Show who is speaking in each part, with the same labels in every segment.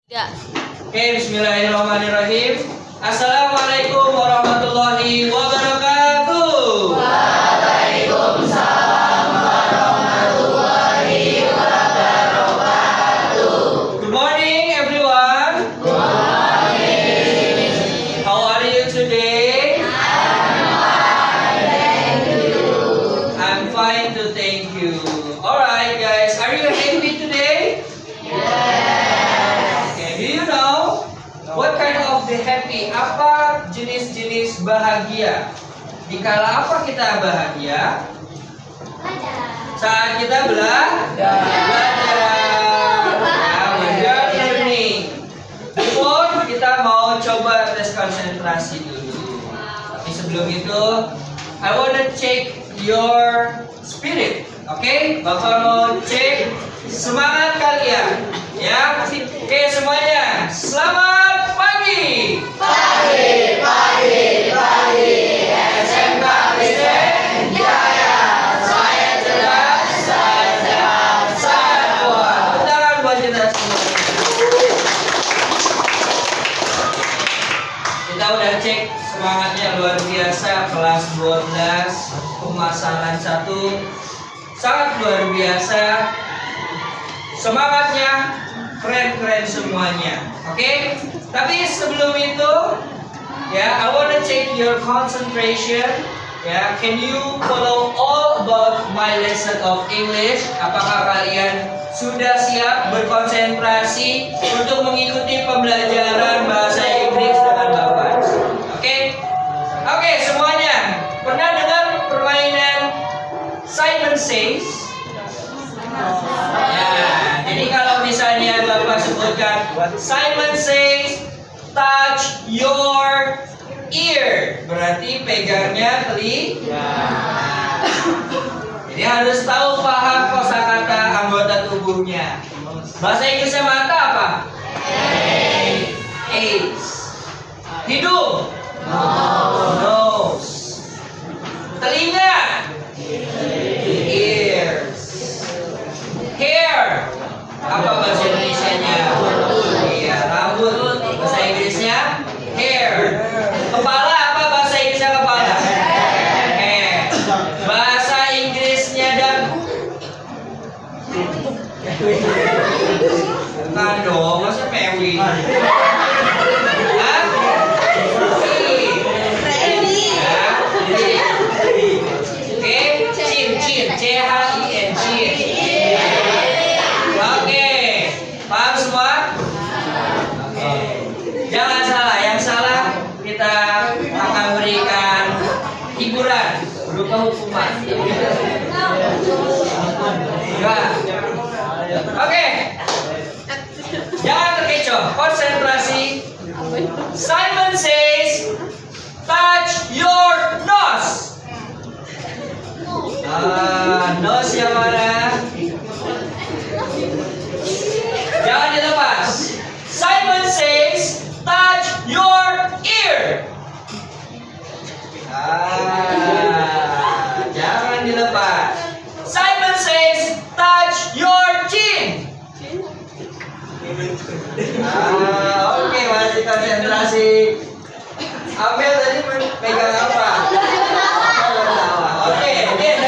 Speaker 1: Ya.
Speaker 2: Oke, bismillahirrahmanirrahim. Assalamualaikum warahmatullahi wabarakatuh.
Speaker 1: Waalaikumsalam warahmatullahi wabarakatuh.
Speaker 2: Good morning, everyone.
Speaker 1: Good morning.
Speaker 2: How are you today? I'm fine to thank you. Alright, guys, are you happy today? Okay, do you know what kind of the happy? Apa jenis-jenis bahagia? Dikala apa kita bahagia? Saat kita belajar. Belajar learning. Before kita mau coba tes konsentrasi dulu. Tapi sebelum itu, I wanna check your spirit. Oke, Bapak mau cek semangat kalian. Ya, oke semuanya. Selamat pagi.
Speaker 1: Pagi. SMK Kristen Jaya. Saya cerdas, saya sehat, saya kuat.
Speaker 2: Tepuk tangan buat kita semua. Kita udah cek semangatnya luar biasa. Kelas 12 pemasaran 1 sangat luar biasa. Semangatnya keren-keren semuanya. Oke? Tapi sebelum itu, ya, I wanna check your concentration. Ya, can you follow all about my lesson of English? Apakah kalian sudah siap berkonsentrasi untuk mengikuti pembelajaran bahasa Inggris dengan Bapak? Oke? Oke, semuanya. Pernah dengar permainan Simon Says? Ya, jadi kalau misalnya Bapak sebutkan Simon Says, touch your ear, berarti pegangnya telinga. Jadi harus tahu paham kosakata anggota tubuhnya. Bahasa Inggrisnya mata apa? Eyes. Hidung? Nose. Telinga? Ears. Hair. Apa bahasa Indonesianya? Iya, rambut. Bahasa Inggrisnya hair. Kepala apa bahasa Inggrisnya kepala? Hair. Bahasa Inggrisnya dagu. Bukan dong, masa pewi? Hah? Ya, oke, chin, C-H-I-N, chin. Oke, paham semua? Oke. Jangan salah, yang salah kita akan berikan hiburan berupa hukuman. Enggak. Oke. Jangan terkecoh, konsentrasi. Simon Says, touch your nose. Nose yang mana? Jangan dilepas. Simon Says, touch your ear. Jangan dilepas. Simon Says, touch your chin. Oke, masih konsentrasi. Ambil tadi pegang apa? Oke, again.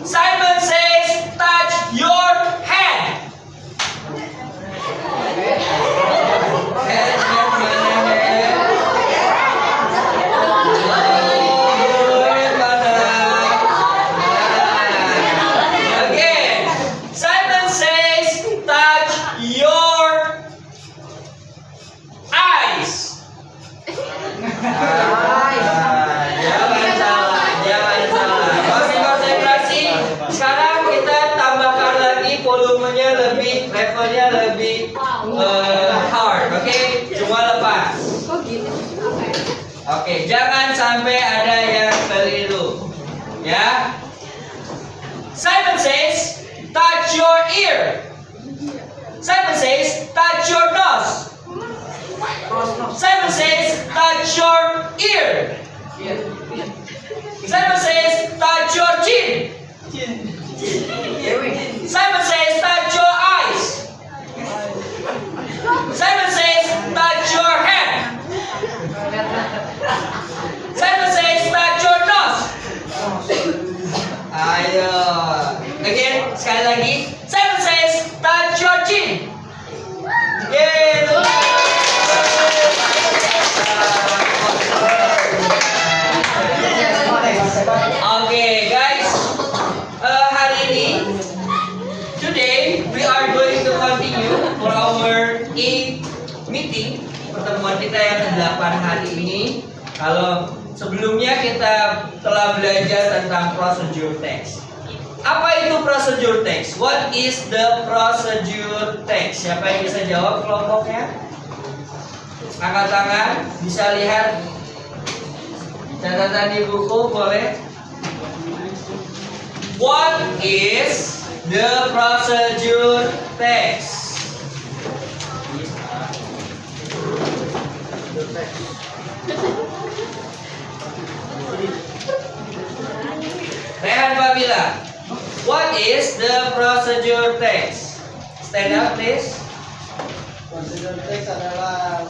Speaker 2: Simon Says, touch your head. Head. Again. Simon Says, touch your eyes. Jangan salah. Masih konsentrasi. Sekarang kita tambahkan lagi volumenya lebih, levelnya lebih hard. Oke, cuma lepas. Oke, jangan sampai ada yang keliru. Ya. Simon Says, touch your ear. Simon Says, touch your nose. Simon Says, touch your ear. Simon Says, touch your chin. Simon Says, touch your eyes. for our 8th meeting, pertemuan kita yang ke-8 hari ini. Kalau sebelumnya kita telah belajar tentang procedure text. Apa itu procedure text? What is the procedure text? Siapa yang bisa jawab kelompoknya? Angkat tangan, bisa lihat catatan di buku, boleh? What is the procedure text? Rehan Fabila, what is the procedure text? Stand up please.
Speaker 3: Procedure text adalah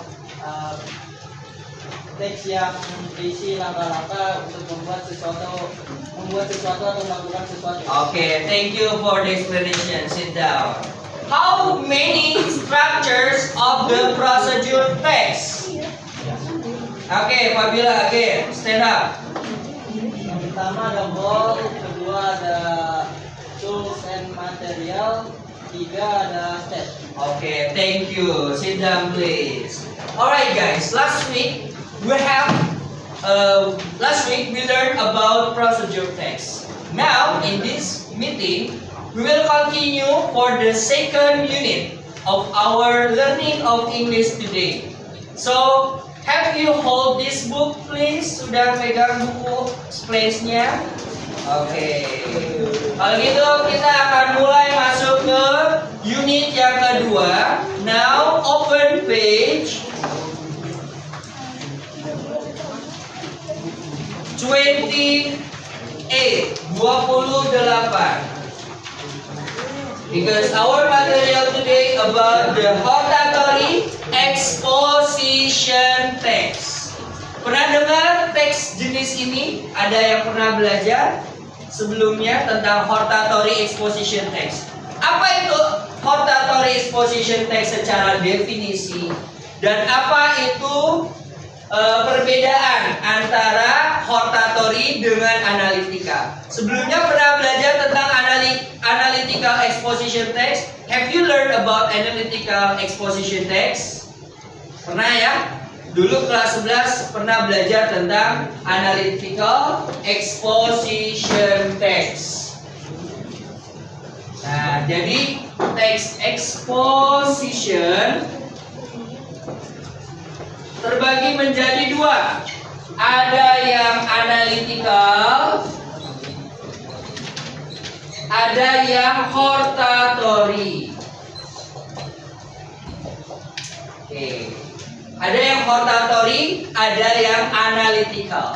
Speaker 3: teks yang berisi langkah-langkah untuk membuat sesuatu atau melakukan sesuatu.
Speaker 2: Okay, thank you for the explanation. Sit down. How many structures of the procedure text? Okay, Fabila again. Stand up.
Speaker 3: Yang pertama ada goal, kedua ada tools and material, tiga ada step.
Speaker 2: Okay, thank you. Sit down, please. Alright, guys. Last week we learned about procedure text. Now, in this meeting, we will continue for the second unit of our learning of English today. So, have you hold this book, please? Sudah pegang buku space-nya? Oke. Kalau gitu kita akan mulai masuk ke unit yang kedua. Now open page 28. Because our material today about the hortatory exposition text. Pernah dengar teks jenis ini? Ada yang pernah belajar sebelumnya tentang hortatory exposition text? Apa itu hortatory exposition text secara definisi? Dan apa itu perbedaan antara hortatory dengan analitika? Sebelumnya pernah belajar tentang analytical exposition text? Have you learned about analytical exposition text? Pernah ya? Dulu kelas 11 pernah belajar tentang analytical exposition text. Nah, jadi text exposition terbagi menjadi dua. Ada yang analytical, ada yang hortatory. Oke. Ada yang hortatory, ada yang analytical.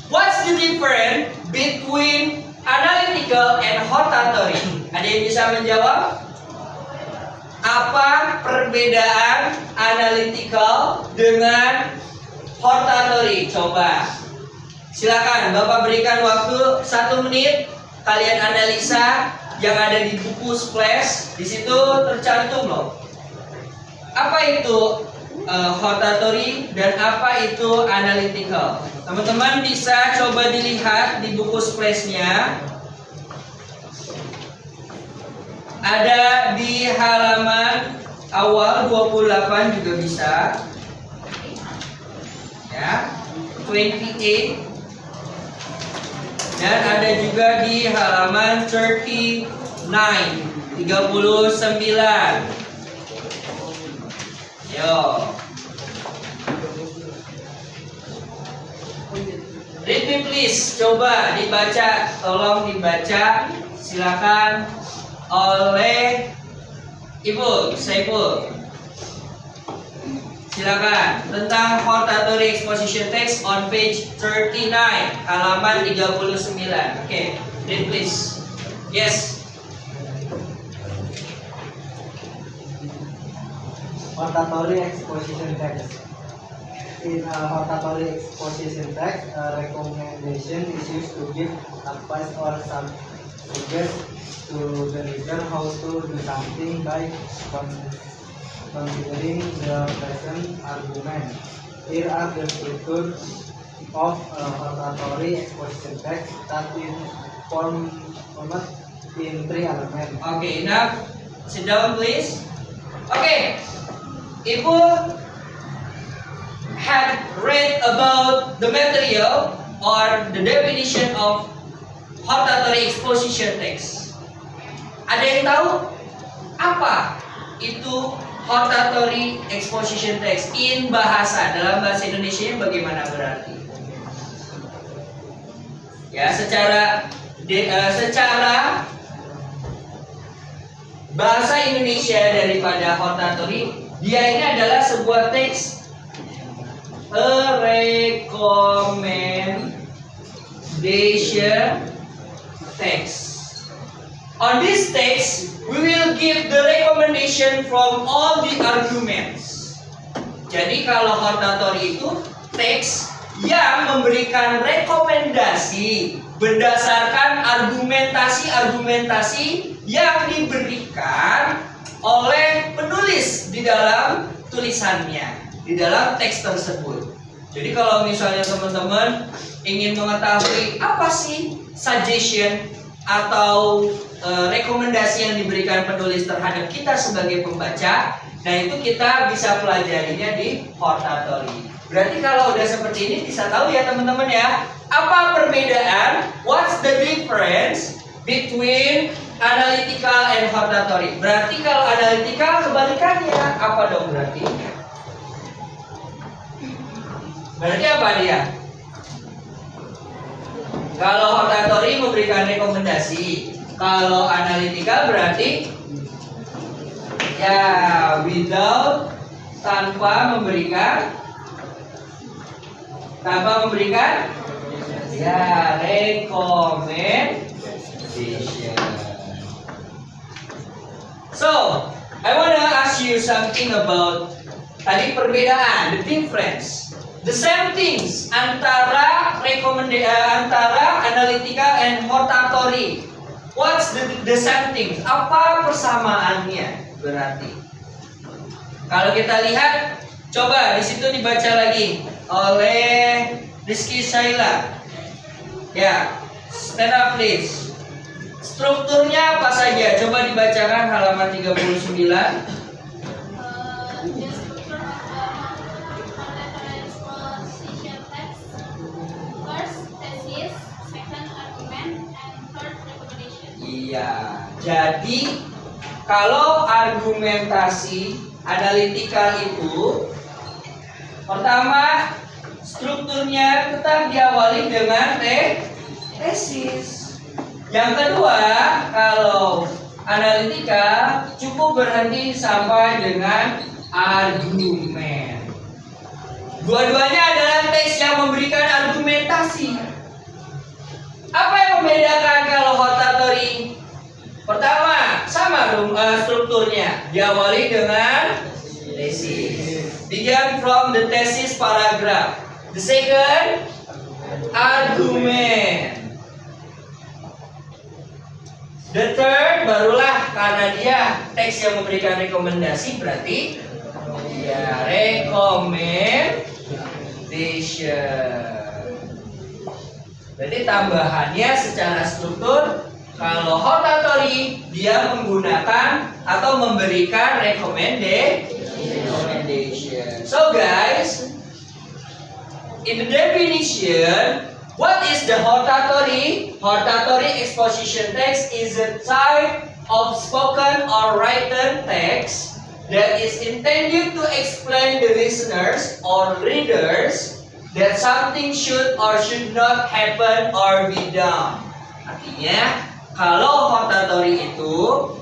Speaker 2: What's the difference between analytical and hortatory? Ada yang bisa menjawab? Apa perbedaan analytical dengan hortatory? Coba. Silakan, Bapak berikan waktu 1 menit. Kalian analisa yang ada di buku splash. Di situ tercantum loh. Apa itu hortatory dan apa itu analytical? Teman-teman bisa coba dilihat di buku splashnya. Ada di halaman awal 28 juga bisa. Ya, 28. Dan ada juga di halaman 39. Yo. Read me please. Coba dibaca, tolong dibaca. Silakan oleh Ibu Saiful. Silakan tentang hortatory exposition text on page 39 halaman 39. Okay, read please. Yes.
Speaker 3: Hortatory exposition text. In a hortatory exposition text, a recommendation is used to give advice or some suggest to the reader how to do something by considering the present argument. Here are the structures of a hortatory exposition text that is formed in 3 elements.
Speaker 2: Okay, enough. Sit down please. Okay, Ibu had read about the material or the definition of hortatory exposition text. Ada yang tahu apa itu hortatory exposition text in bahasa? Dalam bahasa Indonesia bagaimana berarti? Ya, secara bahasa Indonesia daripada hortatory, dia ini adalah sebuah teks, a recommendation text. On this text, we will give the recommendation from all the arguments. Jadi kalau hortatory itu teks yang memberikan rekomendasi berdasarkan argumentasi-argumentasi yang diberikan oleh penulis di dalam tulisannya, di dalam teks tersebut. Jadi kalau misalnya teman-teman ingin mengetahui apa sih suggestion atau rekomendasi yang diberikan penulis terhadap kita sebagai pembaca, nah itu kita bisa pelajarinya di hortatory. Berarti kalau udah seperti ini bisa tahu ya teman-teman ya, apa perbedaan, what's the difference between analytical and hortatory. Berarti kalau analytical kebalikannya, apa dong berarti? Berarti apa dia? Kalau hortatory memberikan rekomendasi, kalau analytical berarti ya without, tanpa memberikan ya recommendation. So I wanna ask you something about tadi perbedaan, the difference, the same things antara analytical and hortatory. What's the same things? Apa persamaannya berarti? Kalau kita lihat, coba di situ dibaca lagi oleh Rizky Shaila. Ya, stand up please. Strukturnya apa saja? Coba dibacakan halaman 39.
Speaker 1: The structure of hortatory exposition text. First, thesis. Second, argument. And third, recommendation.
Speaker 2: Iya, jadi kalau argumentasi analitikal itu, pertama strukturnya tetap diawali dengan tesis. Yang kedua, kalau analitikal cukup berhenti sampai dengan argumen. Dua-duanya adalah teks yang memberikan argumentasi. Apa yang membedakan kalau hortatory? Pertama, sama strukturnya, diawali dengan tesis. Begin from the thesis paragraph. The second, argument. The third, barulah karena dia teks yang memberikan rekomendasi, berarti ya recommendation. Berarti tambahannya secara struktur, kalau hortatory dia menggunakan atau memberikan recommendation. So guys, in the definition, what is the hortatory? Hortatory exposition text is a type of spoken or written text that is intended to explain the listeners or readers that something should or should not happen or be done. Artinya, kalau hortatory itu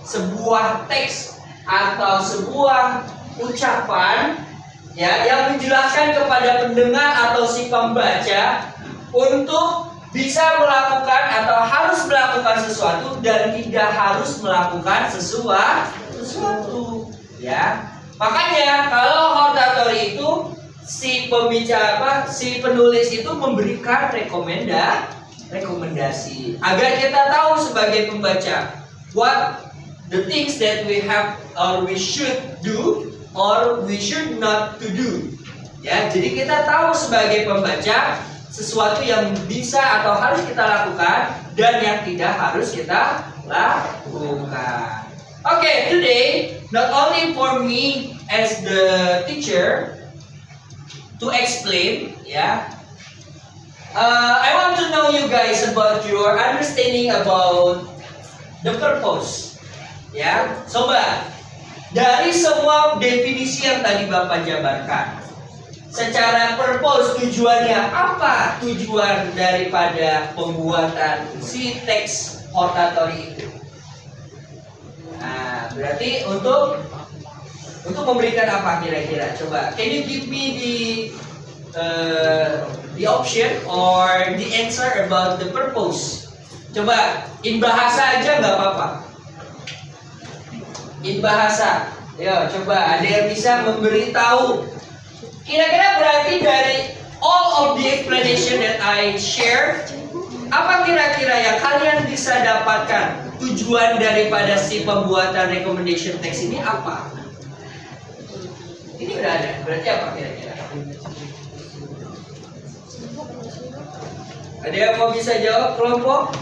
Speaker 2: sebuah teks atau sebuah ucapan ya yang menjelaskan kepada pendengar atau si pembaca untuk bisa melakukan atau harus melakukan sesuatu dan tidak harus melakukan sesuatu ya. Makanya kalau hortatory itu si penulis itu memberikan rekomendasi agar kita tahu sebagai pembaca what the things that we have or we should do or we should not to do. Ya, jadi kita tahu sebagai pembaca sesuatu yang bisa atau harus kita lakukan dan yang tidak harus kita lakukan. Okay, today not only for me as the teacher to explain, yeah. I want to know you guys about your understanding about the purpose. Ya, coba dari semua definisi yang tadi Bapak jabarkan, secara purpose tujuannya apa? Tujuan daripada pembuatan si teks hortatory itu. Nah, berarti untuk memberikan apa kira-kira? Coba, can you give me the option or the answer about the purpose? Coba, in bahasa aja nggak apa-apa. In bahasa, yo coba ada yang bisa memberitahu. Kira-kira berarti dari all of the explanation that I share, apa kira-kira yang kalian bisa dapatkan tujuan daripada si pembuatan recommendation text ini apa? Ini udah ada, berarti apa kira-kira? Ada yang mau bisa jawab kelompok?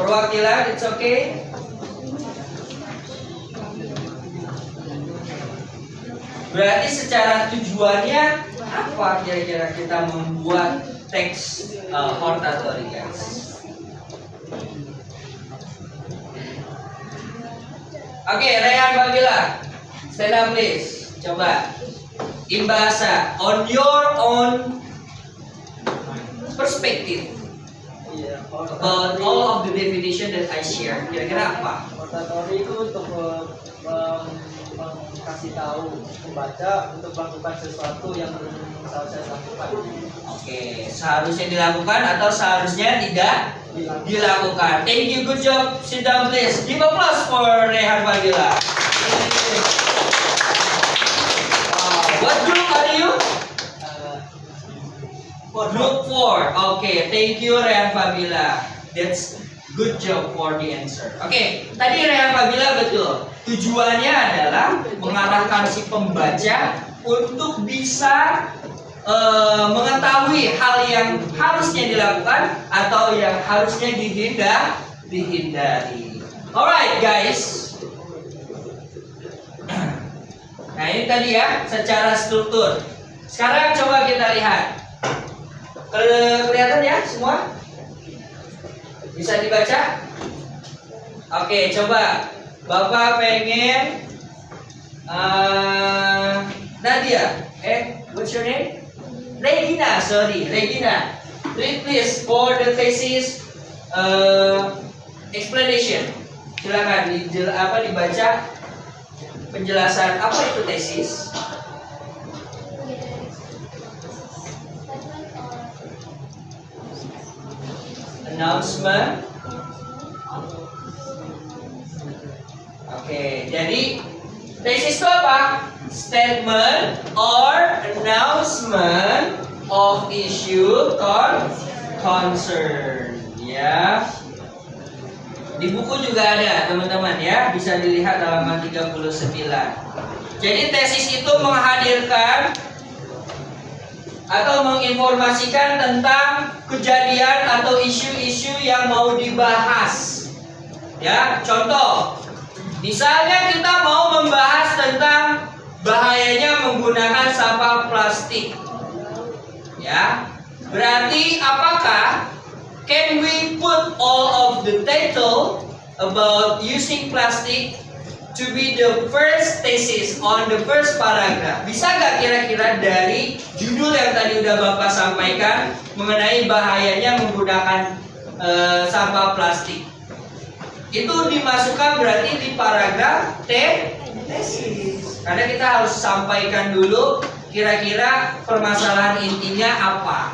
Speaker 2: Perwakilan, it's okay. Berarti secara tujuannya apa kira-kira kita membuat teks hortatory, guys? Oke, Rehan Bagila, stand up please. Coba, in bahasa, on your own perspective about all of the definition that I share, kira-kira apa?
Speaker 3: Hortatory itu untuk kasih tahu pembaca untuk melakukan sesuatu yang seharusnya dilakukan.
Speaker 2: Oke, seharusnya dilakukan atau seharusnya tidak dilakukan. Thank you, good job. Sit down please. Give applause for Rehan Bagila. What group are you? Group 4. Okay, thank you Rehan Fabila. That's good job for the answer. Oke, tadi Rehan Fabila betul. Tujuannya adalah mengarahkan si pembaca untuk bisa mengetahui hal yang harusnya dilakukan atau yang harusnya dihindari. Alright guys. Nah ini tadi ya secara struktur. Sekarang coba kita lihat. Kelihatan ya semua? Bisa dibaca? Oke, coba Bapak pengen Nadia. What's your name? Regina, sorry, Regina. Read please for the thesis explanation. Silakan dibaca penjelasan apa itu tesis. Announcement. Oke, jadi tesis itu apa? Statement or announcement of issue concern. Ya. Di buku juga ada, teman-teman ya, bisa dilihat halaman 39. Jadi tesis itu menghadirkan atau menginformasikan tentang kejadian atau isu-isu yang mau dibahas. Ya, contoh, misalnya kita mau membahas tentang bahayanya menggunakan sampah plastik. Ya, berarti apakah can we put all of the title about using plastic to be the first thesis on the first paragraph? Bisa nggak kira-kira dari judul yang tadi udah Bapak sampaikan mengenai bahayanya menggunakan sampah plastik itu dimasukkan berarti di paragraf tesis? Karena kita harus sampaikan dulu kira-kira permasalahan intinya apa.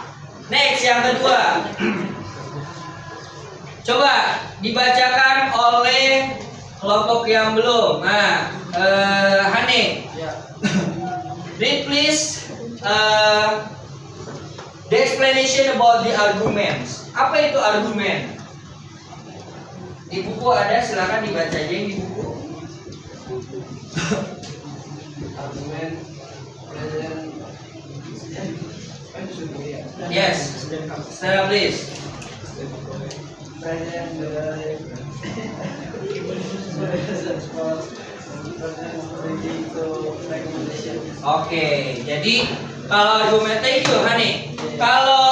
Speaker 2: Next, yang kedua. Coba dibacakan oleh kelompok yang belum. Nah, Hane. Read please the explanation about the arguments. Apa itu argumen? Di buku ada, silakan dibaca aja yang di buku.
Speaker 3: Argumen
Speaker 2: Yes, stand up please. Oke, jadi kalau kalau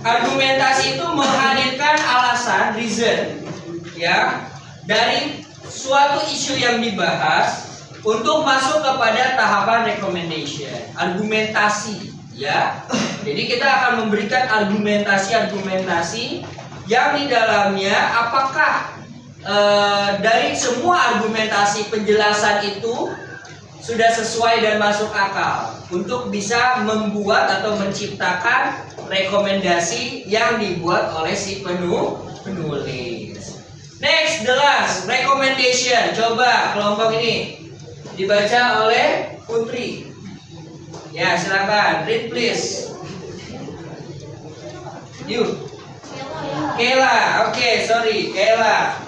Speaker 2: argumentasi itu menghadirkan alasan, reason, ya, dari suatu isu yang dibahas untuk masuk kepada tahapan recommendation, argumentasi, ya. Jadi kita akan memberikan argumentasi yang di dalamnya apakah dari semua argumentasi penjelasan itu sudah sesuai dan masuk akal untuk bisa membuat atau menciptakan rekomendasi yang dibuat oleh si penulis. Next, the last recommendation. Coba kelompok ini dibaca oleh Putri. Ya, silakan. Read please. You. Kela. Oke, sorry. Kela.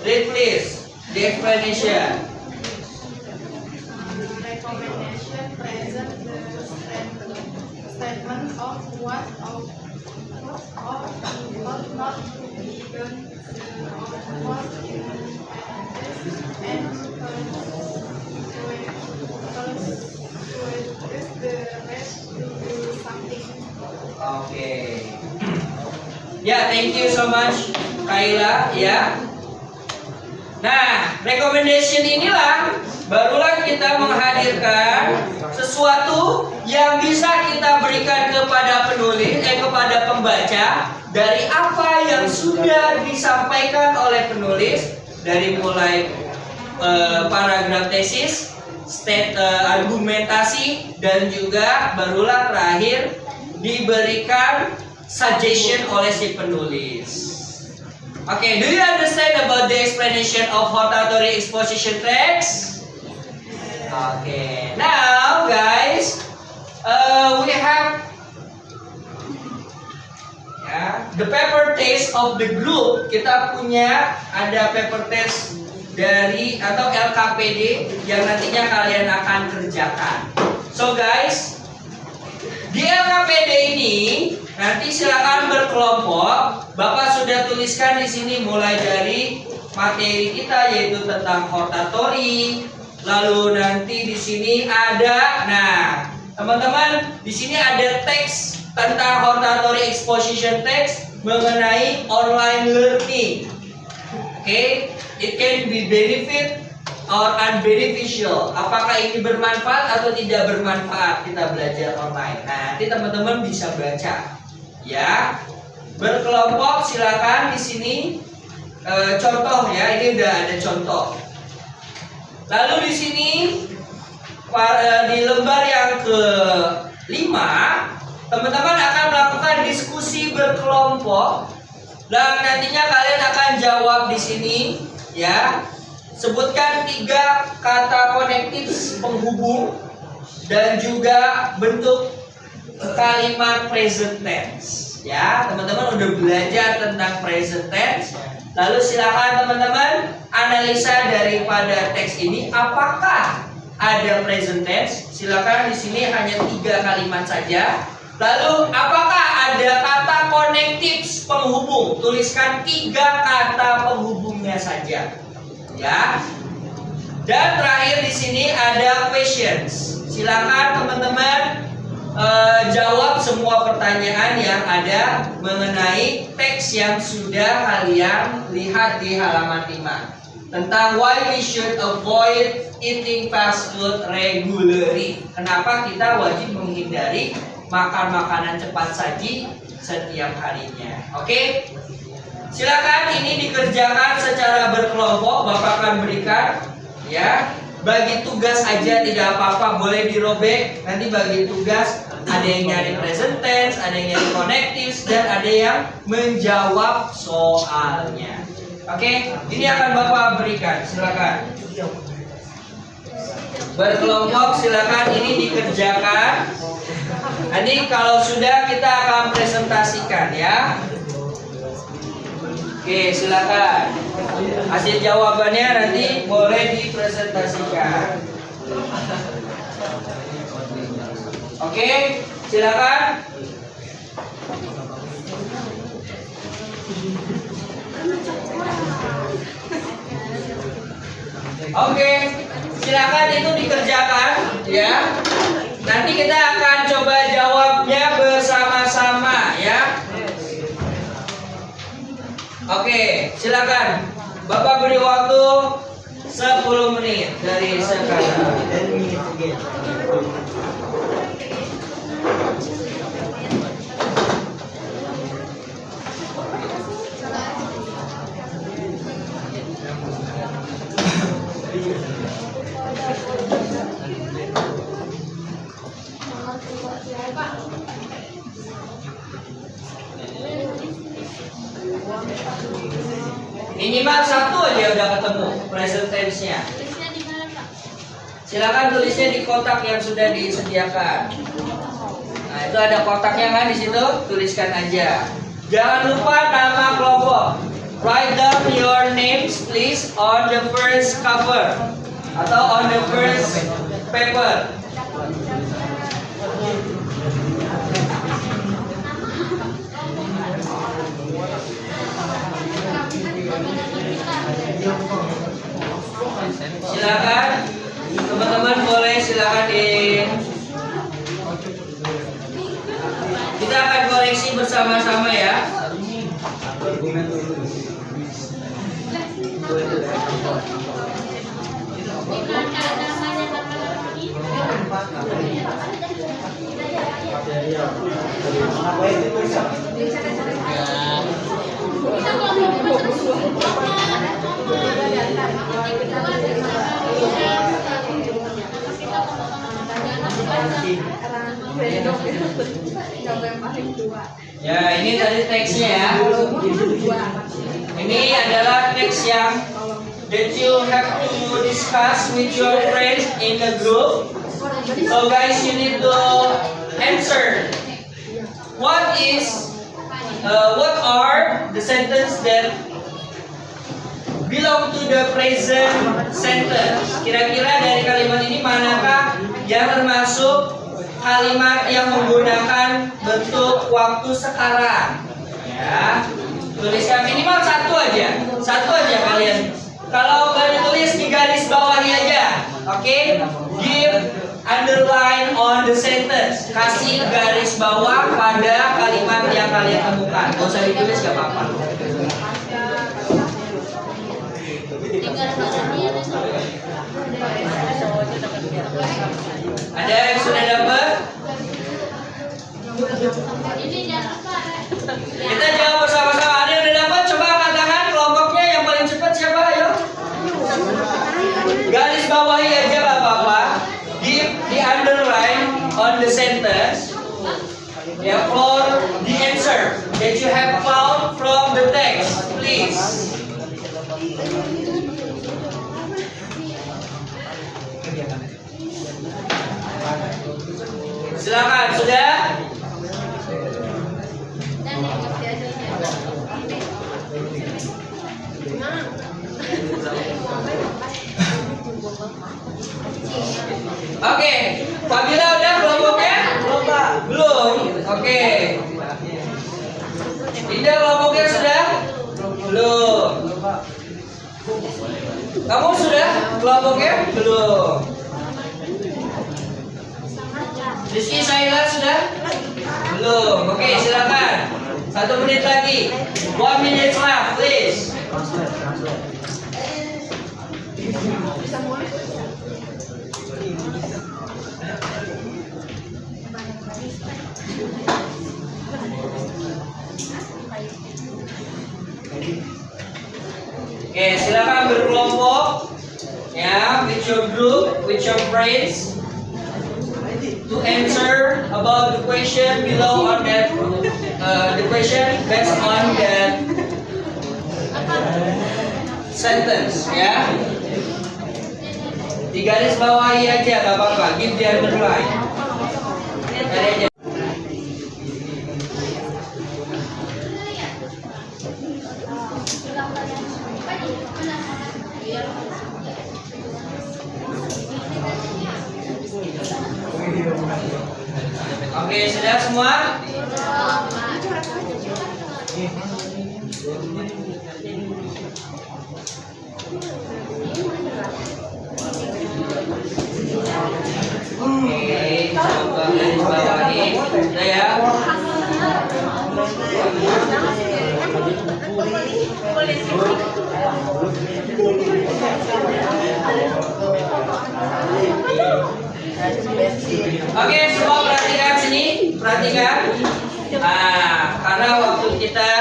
Speaker 2: Read please. The explanation.
Speaker 4: Recommendation present the statement of what ought not to be done, of what and persuades the rest to do something.
Speaker 2: Oke. Ya, thank you so much, Kaila. Ya. Nah, recommendation inilah barulah kita menghadirkan sesuatu yang bisa kita berikan kepada penulis, kepada pembaca dari apa yang sudah disampaikan oleh penulis dari mulai paragraf tesis, argumentasi, dan juga barulah terakhir diberikan suggestion oleh si penulis. Okay, do you understand about the explanation of hortatory exposition text? Okay, now guys, we have the paper test of the group. Kita punya ada paper test dari atau LKPD yang nantinya kalian akan kerjakan. So guys, di LKPD ini nanti silakan berkelompok. Bapak sudah tuliskan di sini mulai dari materi kita yaitu tentang hortatory. Lalu nanti di sini ada, nah teman-teman di sini ada teks tentang hortatory exposition text mengenai online learning. Okay, it can be benefit or unbeneficial. Apakah ini bermanfaat atau tidak bermanfaat kita belajar online? Nah, nanti teman-teman bisa baca. Ya, berkelompok silakan di sini contoh ya, ini udah ada contoh. Lalu di sini di lembar yang ke-5 teman-teman akan melakukan diskusi berkelompok dan nantinya kalian akan jawab di sini ya. Sebutkan 3 kata konektif penghubung dan juga bentuk kalimat present tense. Ya, teman-teman udah belajar tentang present tense. Lalu silakan teman-teman analisa daripada teks ini apakah ada present tense. Silakan di sini hanya 3 kalimat saja. Lalu apakah ada kata konektif penghubung? Tuliskan 3 kata penghubungnya saja. Ya. Dan terakhir di sini ada questions. Silakan teman-teman jawab semua pertanyaan yang ada mengenai teks yang sudah kalian lihat di halaman 5 tentang why we should avoid eating fast food regularly. Kenapa kita wajib menghindari makan makanan cepat saji setiap harinya. Oke? Silakan ini dikerjakan secara berkelompok. Bapak akan berikan ya. Bagi tugas aja tidak apa-apa, boleh dirobek. Nanti bagi tugas ada yang nyari present tense, ada yang nyari connectives, dan ada yang menjawab soalnya. Oke, ini akan Bapak berikan. Silakan. Berkelompok silakan ini dikerjakan. Nanti kalau sudah kita akan presentasikan ya. Oke, silakan. Hasil jawabannya nanti boleh dipresentasikan. Oke, silakan. Oke, silakan itu dikerjakan ya. Nanti kita akan coba jawabnya bersama-sama ya. Oke, silakan. Bapak beri waktu 10 menit dari sekarang.
Speaker 3: 10 minutes again.
Speaker 2: Minimal satu aja udah ketemu present tense-nya.
Speaker 1: Tulisnya di mana, Pak?
Speaker 2: Silakan tulisnya di kotak yang sudah disediakan. Nah, itu ada kotaknya kan di situ, tuliskan aja. Jangan lupa nama kelompok. Write down your names please on the first cover atau on the first paper. Silakan teman-teman, boleh silakan kita akan koreksi bersama-sama ya. Ya, ini tadi teksnya ya. Ini adalah teks yang that you have to discuss with your friends in the group. So guys, you need to answer. What are the sentence that belong to the present sentence? Kira-kira dari kalimat ini manakah yang termasuk kalimat yang menggunakan bentuk waktu sekarang? Ya, tuliskan minimal satu aja kalian. Kalau nggak ditulis di garis bawahi aja, oke? Give underline on the sentence. Kasih garis bawah pada kalimat yang kalian temukan. Gak usah ditulis, gak apa-apa. Ada yang sudah dapat?
Speaker 1: Ini jangan lupa.
Speaker 2: Kita jawab bersama-sama. Ada yang udah dapat? Coba angkat tangan. Kelompoknya yang paling cepat siapa? Ayo. Garis bawahi aja gak apa-apa. Give the underline on the sentence. Yeah, for the answer that you have found from the text, please. Silakan, sudah? Oke, Fabila udah kelompoknya? Belum. Oke. Dinda kelompoknya sudah? Belum. Kamu sudah kelompoknya? Belum. Rizky Saila sudah? Belum. Oke, silakan. 1 menit lagi. 1 minute left, please. Oke, silakan berkelompok ya, with your group, with your friends, to answer about the question below on that the question that's on that sentence ya. Di garis bawahi aja gak apa-apa, give the underline. Ada aja. Oke, sudah semua? Oke, coba garis bawahi. Udah ya. Oke, semua perhatikan sini, perhatikan. Nah, karena waktu kita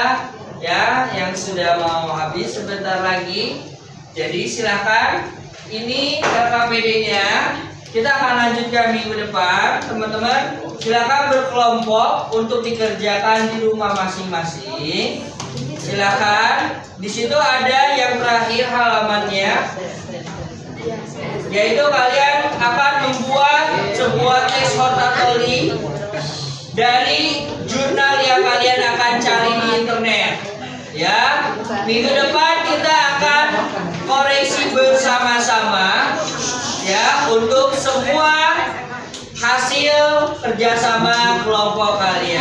Speaker 2: ya yang sudah mau habis sebentar lagi, jadi silakan. Ini LKPD-nya. Kita akan lanjutkan minggu depan, teman-teman. Silakan berkelompok untuk dikerjakan di rumah masing-masing. Silakan. Di situ ada yang terakhir halamannya, yaitu kalian akan membuat sebuah teks hortatory dari jurnal yang kalian akan cari di internet. Ya, minggu depan kita akan koreksi bersama-sama ya untuk semua hasil kerjasama kelompok kalian.